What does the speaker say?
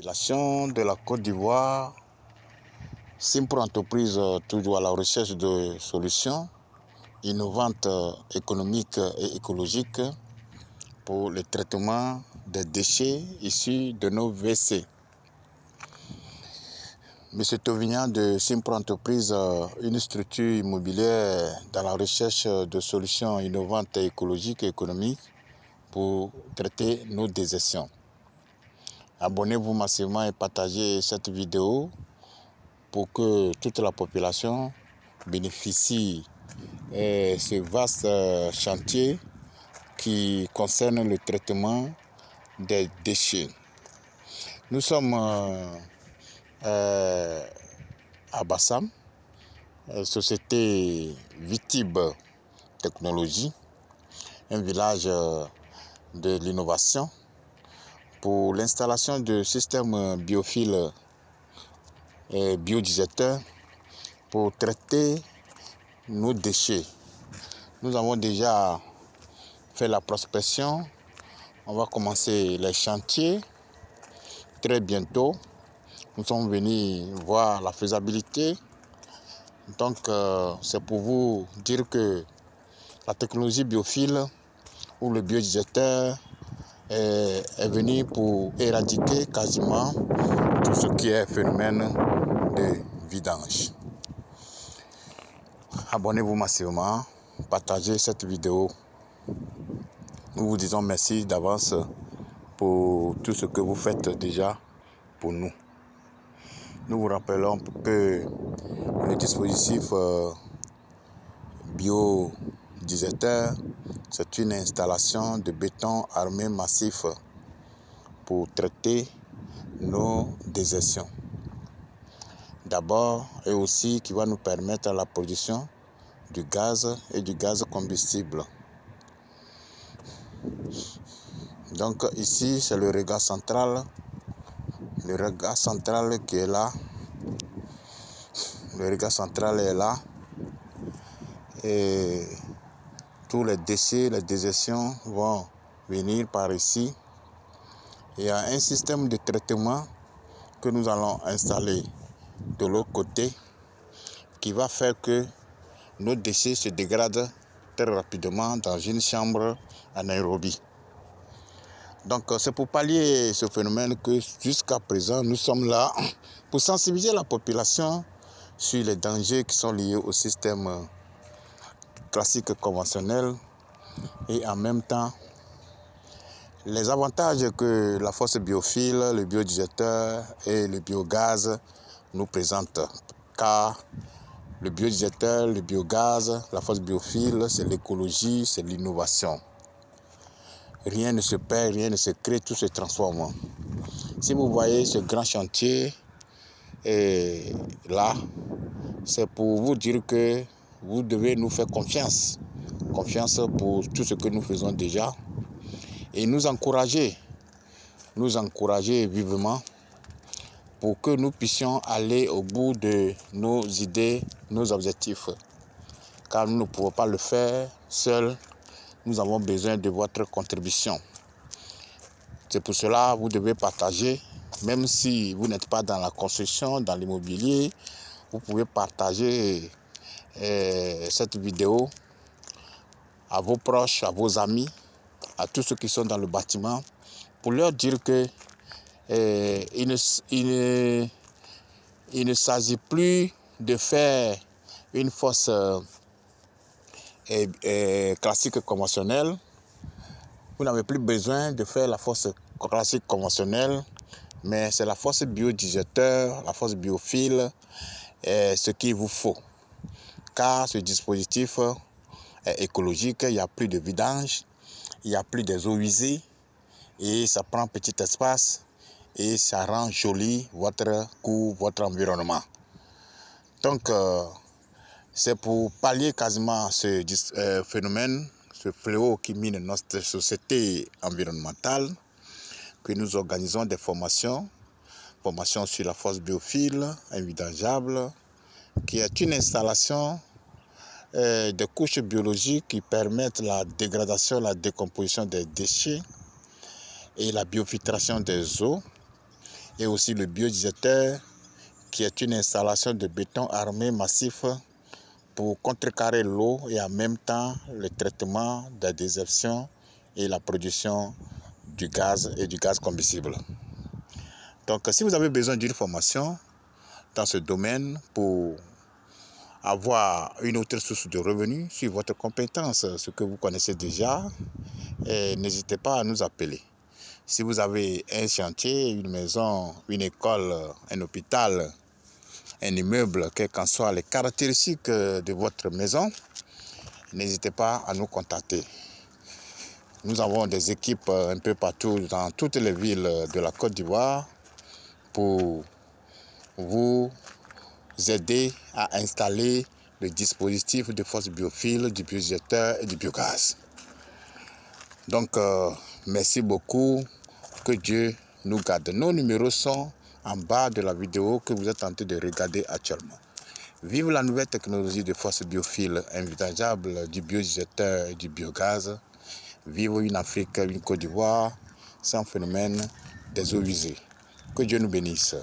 Population de la Côte d'Ivoire, Simpro Entreprise, toujours à la recherche de solutions innovantes, économiques et écologiques pour le traitement des déchets issus de nos WC. Monsieur Tovignan de Simpro Entreprise, une structure immobilière dans la recherche de solutions innovantes, écologiques et économiques pour traiter nos désertions. Abonnez-vous massivement et partagez cette vidéo pour que toute la population bénéficie de ce vaste chantier qui concerne le traitement des déchets. Nous sommes à Bassam, société Vitib Technologie, un village de l'innovation pour l'installation de systèmes biophiles et biodigesteurs pour traiter nos déchets. Nous avons déjà fait la prospection. On va commencer les chantiers très bientôt. Nous sommes venus voir la faisabilité. Donc, c'est pour vous dire que la technologie biophile ou le biodigesteur est venu pour éradiquer quasiment tout ce qui est phénomène de vidange. Abonnez-vous massivement, partagez cette vidéo. Nous vous disons merci d'avance pour tout ce que vous faites déjà pour nous. Nous vous rappelons que le dispositif biodigesteur, c'est une installation de béton armé massif pour traiter nos désertions. D'abord, et aussi qui va nous permettre la production du gaz et du gaz combustible. Donc ici, c'est le regard central. Le regard central qui est là. Le regard central est là. Et tous les déchets, les désertions vont venir par ici. Il y a un système de traitement que nous allons installer de l'autre côté qui va faire que nos déchets se dégradent très rapidement dans une chambre anaérobie. Donc c'est pour pallier ce phénomène que jusqu'à présent nous sommes là pour sensibiliser la population sur les dangers qui sont liés au système classique conventionnel et en même temps les avantages que la force biophile, le biodigesteur et le biogaz nous présentent. Car le biodigesteur, le biogaz, la force biophile, c'est l'écologie, c'est l'innovation. Rien ne se perd, rien ne se crée, tout se transforme. Si vous voyez ce grand chantier là, c'est pour vous dire que vous devez nous faire confiance. Confiance pour tout ce que nous faisons déjà. Et nous encourager vivement pour que nous puissions aller au bout de nos idées, nos objectifs. Car nous ne pouvons pas le faire seuls. Nous avons besoin de votre contribution. C'est pour cela que vous devez partager, même si vous n'êtes pas dans la construction, dans l'immobilier, vous pouvez partager cette vidéo à vos proches, à vos amis, à tous ceux qui sont dans le bâtiment, pour leur dire que il ne s'agit plus de faire une fosse classique conventionnelle. Vous n'avez plus besoin de faire la fosse classique conventionnelle, mais c'est la fosse biodigesteur, la fosse biophile, ce qu'il vous faut. Car ce dispositif est écologique, il n'y a plus de vidange, il n'y a plus des eaux usées, et ça prend petit espace et ça rend joli votre cour, votre environnement. Donc, c'est pour pallier quasiment ce phénomène, ce fléau qui mine notre société environnementale, que nous organisons des formations sur la fosse biophile, invidangeable, qui est une installation de couches biologiques qui permettent la dégradation, la décomposition des déchets et la biofiltration des eaux. et aussi le biodigesteur, qui est une installation de béton armé massif pour contrecarrer l'eau et en même temps le traitement des désertions et la production du gaz et du gaz combustible. Donc si vous avez besoin d'une formation dans ce domaine pour avoir une autre source de revenus sur votre compétence, ce que vous connaissez déjà, n'hésitez pas à nous appeler. Si vous avez un chantier, une maison, une école, un hôpital, un immeuble, quelles qu'en soient les caractéristiques de votre maison, n'hésitez pas à nous contacter. Nous avons des équipes un peu partout dans toutes les villes de la Côte d'Ivoire pour vous aider à installer le dispositif de force biophile, du biodigesteur et du biogaz. Donc, merci beaucoup. Que Dieu nous garde. Nos numéros sont en bas de la vidéo que vous êtes en train de regarder actuellement. Vive la nouvelle technologie de force biophile envisageable du biodigesteur et du biogaz. Vive une Afrique, une Côte d'Ivoire sans phénomène des eaux usées. Que Dieu nous bénisse.